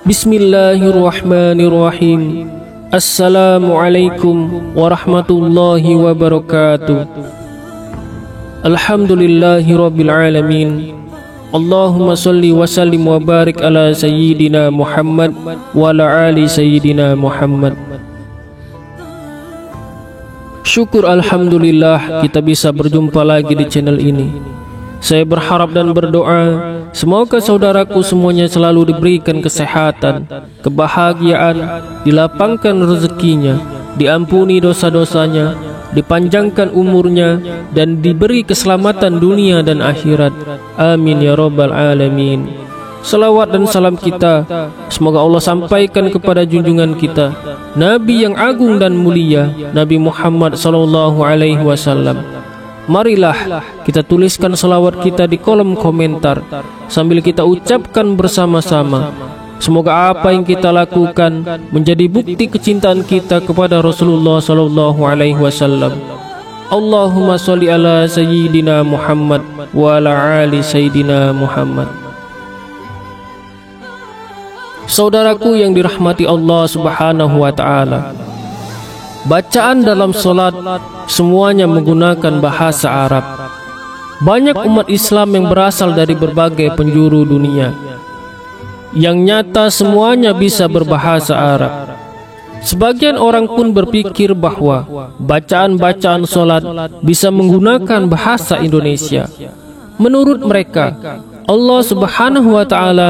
Bismillahirrahmanirrahim. Assalamualaikum warahmatullahi wabarakatuh. Alhamdulillahi rabbil alamin. Allahumma salli wa sallim wa barik ala sayyidina Muhammad wa ala ali sayyidina Muhammad. Syukur alhamdulillah kita bisa berjumpa lagi di channel ini. Saya berharap dan berdoa semoga saudaraku semuanya selalu diberikan kesehatan, kebahagiaan, dilapangkan rezekinya, diampuni dosa-dosanya, dipanjangkan umurnya, dan diberi keselamatan dunia dan akhirat. Amin ya rabbal alamin. Salawat dan salam kita semoga Allah sampaikan kepada junjungan kita, Nabi yang agung dan mulia, Nabi Muhammad SAW. Marilah kita tuliskan salawat kita di kolom komentar sambil kita ucapkan bersama-sama. Semoga apa yang kita lakukan menjadi bukti kecintaan kita kepada Rasulullah SAW. Allahumma sholli ala sayyidina Muhammad wa ala ali sayyidina Muhammad. Saudaraku yang dirahmati Allah Subhanahu wa ta'ala, bacaan dalam solat semuanya menggunakan bahasa Arab. Banyak umat Islam yang berasal dari berbagai penjuru dunia, yang nyata semuanya bisa berbahasa Arab. Sebagian orang pun berpikir bahwa bacaan-bacaan solat bisa menggunakan bahasa Indonesia. Menurut mereka, Allah Subhanahu wa ta'ala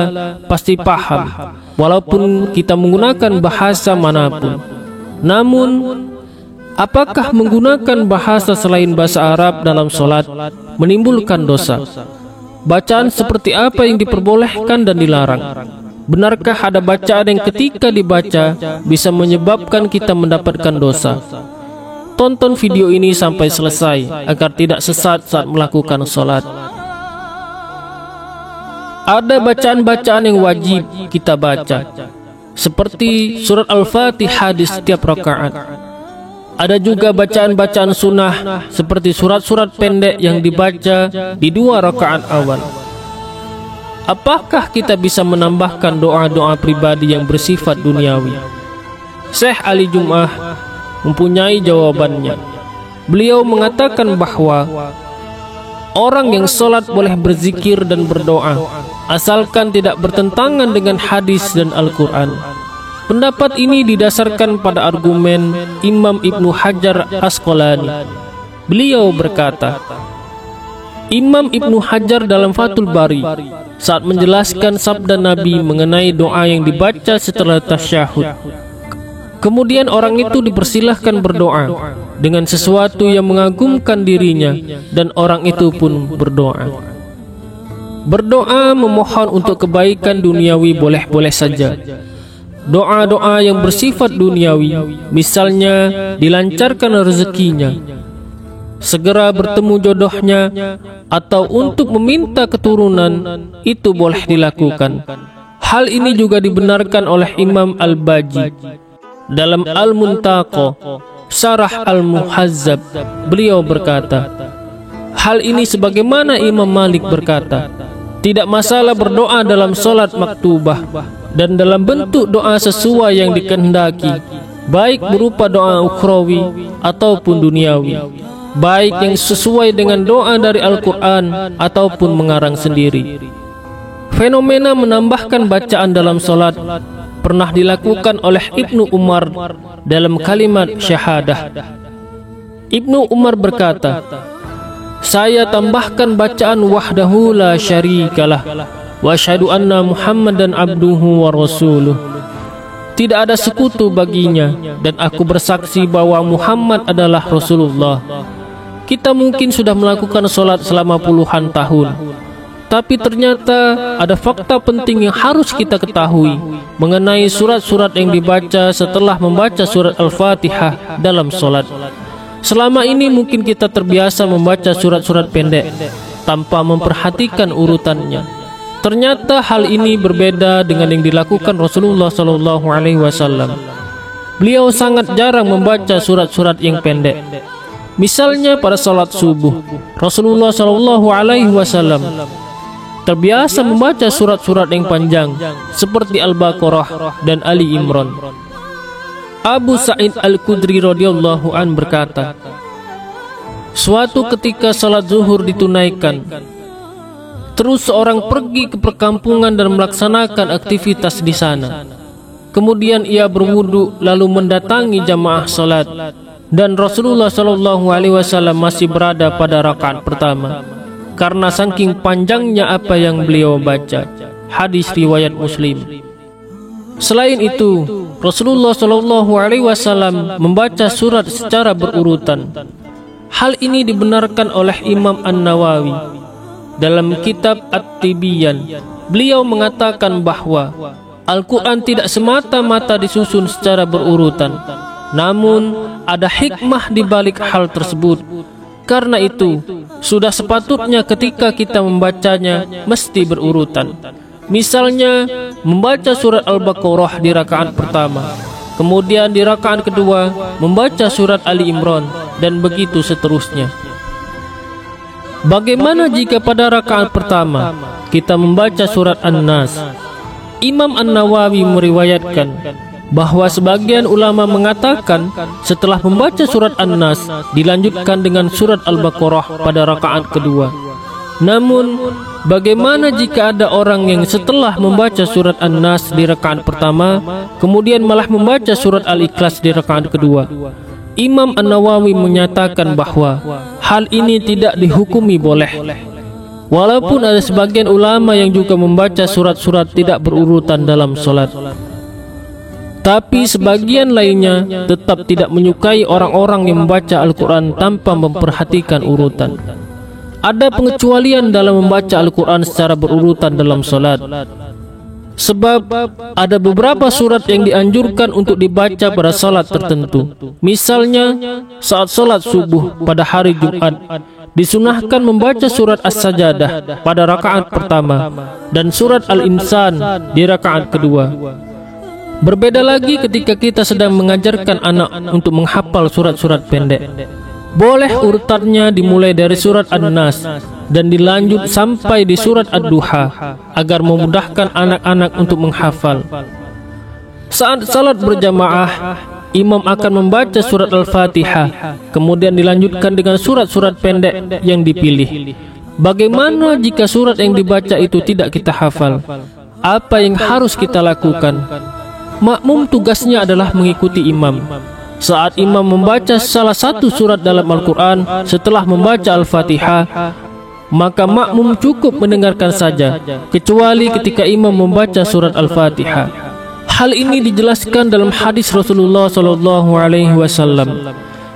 pasti paham walaupun kita menggunakan bahasa manapun. Namun, apakah menggunakan bahasa selain bahasa Arab dalam solat menimbulkan dosa? Bacaan seperti apa yang diperbolehkan dan dilarang? Benarkah ada bacaan yang ketika dibaca bisa menyebabkan kita mendapatkan dosa? Tonton video ini sampai selesai agar tidak sesat saat melakukan solat. Ada bacaan-bacaan yang wajib kita baca, seperti surat Al-Fatihah di setiap rakaat. Ada juga bacaan-bacaan sunnah seperti surat-surat pendek yang dibaca di 2 rakaat awal. Apakah kita bisa menambahkan doa-doa pribadi yang bersifat duniawi? Syekh Ali Jum'ah mempunyai jawabannya. Beliau mengatakan bahwa orang yang sholat boleh berzikir dan berdoa asalkan tidak bertentangan dengan hadis dan Al-Quran. Pendapat ini didasarkan pada argumen Imam Ibnu Hajar Asqalani. Beliau berkata, Imam Ibnu Hajar dalam Fathul Bari saat menjelaskan sabda Nabi mengenai doa yang dibaca setelah tasyahud, kemudian orang itu dipersilahkan berdoa dengan sesuatu yang mengagumkan dirinya, dan orang itu pun berdoa. Berdoa memohon untuk kebaikan duniawi boleh-boleh saja. Doa-doa yang bersifat duniawi, misalnya dilancarkan rezekinya, segera bertemu jodohnya, atau untuk meminta keturunan, itu boleh dilakukan. Hal ini juga dibenarkan oleh Imam Al-Baji dalam Al-Muntaqah Syarah Al-Muhazzab. Beliau berkata, hal ini sebagaimana Imam Malik berkata, tidak masalah berdoa dalam solat maktubah dan dalam bentuk doa sesuai yang dikehendaki, baik berupa doa ukhrawi ataupun duniawi, baik yang sesuai dengan doa dari Al-Quran ataupun mengarang sendiri. Fenomena menambahkan bacaan dalam solat pernah dilakukan oleh Ibnu Umar dalam kalimat syahadah. Ibnu Umar berkata, saya tambahkan bacaan wahdahu la syarikalah wa asyhadu anna Muhammadan abduhu wa rasuluh. Tidak ada sekutu baginya, dan aku bersaksi bahwa Muhammad adalah Rasulullah. Kita mungkin sudah melakukan solat selama puluhan tahun, tapi ternyata ada fakta penting yang harus kita ketahui mengenai surat-surat yang dibaca setelah membaca surat Al-Fatihah dalam solat. Selama ini mungkin kita terbiasa membaca surat-surat pendek tanpa memperhatikan urutannya. Ternyata hal ini berbeda dengan yang dilakukan Rasulullah SAW. Beliau sangat jarang membaca surat-surat yang pendek. Misalnya pada salat subuh, Rasulullah SAW terbiasa membaca surat-surat yang panjang seperti Al-Baqarah dan Ali Imran. Abu Sa'id Al-Khudri radhiyallahu an berkata, suatu ketika salat zuhur ditunaikan, terus seorang pergi ke perkampungan dan melaksanakan aktivitas di sana. Kemudian ia berwudu lalu mendatangi jamaah salat, dan Rasulullah SAW masih berada pada rakaat pertama karena saking panjangnya apa yang beliau baca. Hadis riwayat Muslim. Selain itu, Rasulullah SAW membaca surat secara berurutan. Hal ini dibenarkan oleh Imam An-Nawawi dalam kitab At-Tibyan. Beliau mengatakan bahwa Al-Quran tidak semata-mata disusun secara berurutan, namun ada hikmah di balik hal tersebut. Karena itu, sudah sepatutnya ketika kita membacanya mesti berurutan. Misalnya, membaca surat Al-Baqarah di rakaat pertama, kemudian di rakaat kedua membaca surat Ali Imran, dan begitu seterusnya. Bagaimana jika pada rakaat pertama kita membaca surat An-Nas? Imam An-Nawawi meriwayatkan bahwa sebagian ulama mengatakan setelah membaca surat An-Nas dilanjutkan dengan surat Al-Baqarah pada rakaat kedua. Namun, bagaimana jika ada orang yang setelah membaca surat An-Nas di rakaat pertama kemudian malah membaca surat Al-Ikhlas di rakaat kedua? Imam An-Nawawi menyatakan bahwa hal ini tidak dihukumi boleh. Walaupun ada sebagian ulama yang juga membaca surat-surat tidak berurutan dalam solat, tapi sebagian lainnya tetap tidak menyukai orang-orang yang membaca Al-Quran tanpa memperhatikan urutan. Ada pengecualian dalam membaca Al-Quran secara berurutan dalam solat. Sebab ada beberapa surat yang dianjurkan untuk dibaca pada salat tertentu. Misalnya, saat salat subuh pada hari Jumat, disunahkan membaca surat As-Sajadah pada rakaat pertama dan surat Al-Insan di rakaat kedua. Berbeda lagi ketika kita sedang mengajarkan anak untuk menghafal surat-surat pendek. Boleh urutannya dimulai dari surat An-Nas dan dilanjut sampai di surat Ad-Duha agar memudahkan anak-anak untuk menghafal. Saat salat berjamaah, imam akan membaca surat Al-Fatihah, kemudian dilanjutkan dengan surat-surat pendek yang dipilih. Bagaimana jika surat yang dibaca itu tidak kita hafal? Apa yang harus kita lakukan? Makmum tugasnya adalah mengikuti imam. Saat imam membaca salah satu surat dalam Al-Quran setelah membaca Al-Fatihah, maka makmum cukup mendengarkan saja, kecuali ketika imam membaca surat Al-Fatihah. Hal ini dijelaskan dalam hadis Rasulullah SAW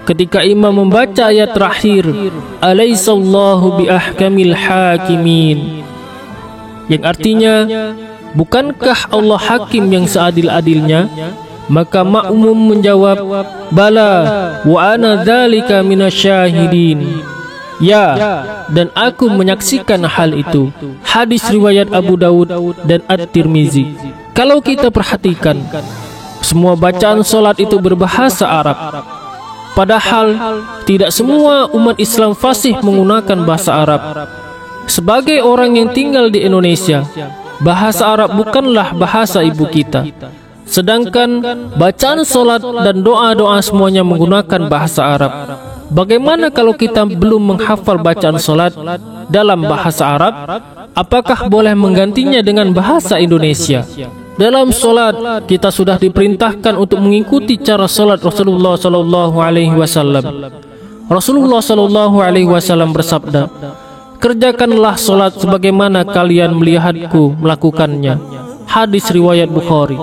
ketika imam membaca ayat terakhir, "Alaihissallahu biahkamil hakimin", yang artinya, bukankah Allah hakim yang seadil-adilnya? Maka makmum menjawab, "Bala wa ana dzalika minasyahidin." Ya, dan aku menyaksikan hal itu. Hadis riwayat Abu Dawud dan At-Tirmizi. Kalau kita perhatikan, semua bacaan solat itu berbahasa Arab. Padahal tidak semua umat Islam fasih menggunakan bahasa Arab. Sebagai orang yang tinggal di Indonesia, bahasa Arab bukanlah bahasa ibu kita. Sedangkan bacaan solat dan doa-doa semuanya menggunakan bahasa Arab. Bagaimana kalau kita belum menghafal bacaan solat dalam bahasa Arab? Apakah boleh menggantinya dengan bahasa Indonesia? Dalam solat, kita sudah diperintahkan untuk mengikuti cara solat Rasulullah SAW. Rasulullah SAW bersabda, "Kerjakanlah solat sebagaimana kalian melihatku melakukannya." Hadis riwayat Bukhari.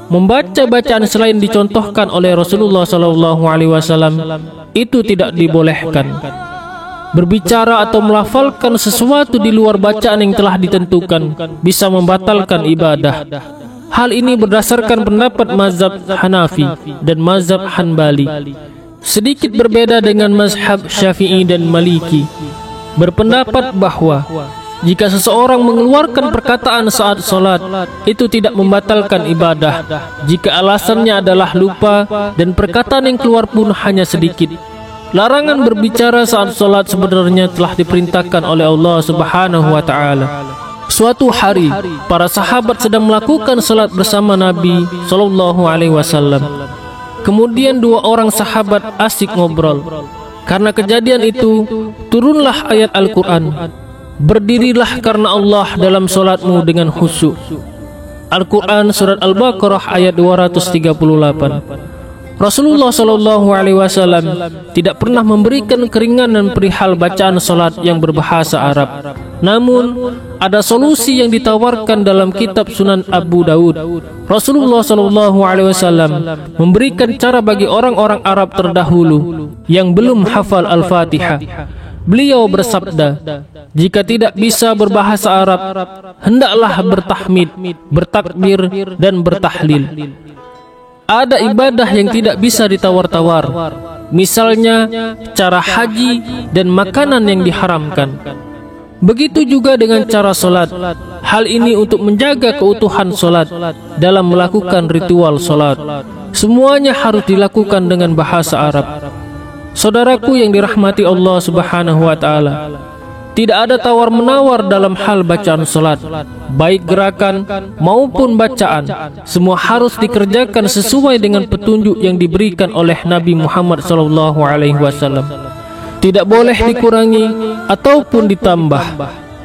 Membaca bacaan selain dicontohkan oleh Rasulullah SAW itu tidak dibolehkan. Berbicara atau melafalkan sesuatu di luar bacaan yang telah ditentukan bisa membatalkan ibadah. Hal ini berdasarkan pendapat mazhab Hanafi dan mazhab Hanbali. Sedikit berbeda dengan mazhab Syafi'i dan Maliki. Berpendapat bahwa jika seseorang mengeluarkan perkataan saat solat, itu tidak membatalkan ibadah jika alasannya adalah lupa dan perkataan yang keluar pun hanya sedikit. Larangan berbicara saat solat sebenarnya telah diperintahkan oleh Allah Subhanahu wa Ta'ala. Suatu hari, para sahabat sedang melakukan salat bersama Nabi Shallallahu Alaihi Wasallam. Kemudian dua orang sahabat asik ngobrol. Karena kejadian itu, turunlah ayat Al-Quran. Berdirilah karena Allah dalam salatmu dengan khusyuk. Al-Quran Surat Al-Baqarah ayat 238. Rasulullah Shallallahu Alaihi Wasallam tidak pernah memberikan keringanan perihal bacaan salat yang berbahasa Arab. Namun, ada solusi yang ditawarkan dalam kitab Sunan Abu Daud. Rasulullah Shallallahu Alaihi Wasallam memberikan cara bagi orang-orang Arab terdahulu yang belum hafal Al-Fatihah. Beliau bersabda, jika tidak bisa berbahasa Arab, hendaklah bertahmid, bertakbir, dan bertahlil. Ada ibadah yang tidak bisa ditawar-tawar, misalnya cara haji dan makanan yang diharamkan. Begitu juga dengan cara solat. Hal ini untuk menjaga keutuhan solat dalam melakukan ritual solat. Semuanya harus dilakukan dengan bahasa Arab. Saudaraku yang dirahmati Allah Subhanahu wa Ta'ala, tidak ada tawar-menawar dalam hal bacaan salat, baik gerakan maupun bacaan. Semua harus dikerjakan sesuai dengan petunjuk yang diberikan oleh Nabi Muhammad SAW. Tidak boleh dikurangi ataupun ditambah.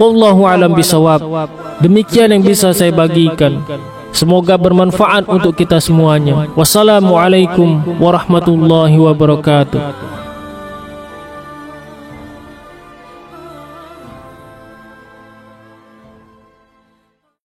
Wallahu a'lam bishawab. Demikian yang bisa saya bagikan. Semoga bermanfaat untuk kita semuanya. Wassalamualaikum warahmatullahi wabarakatuh.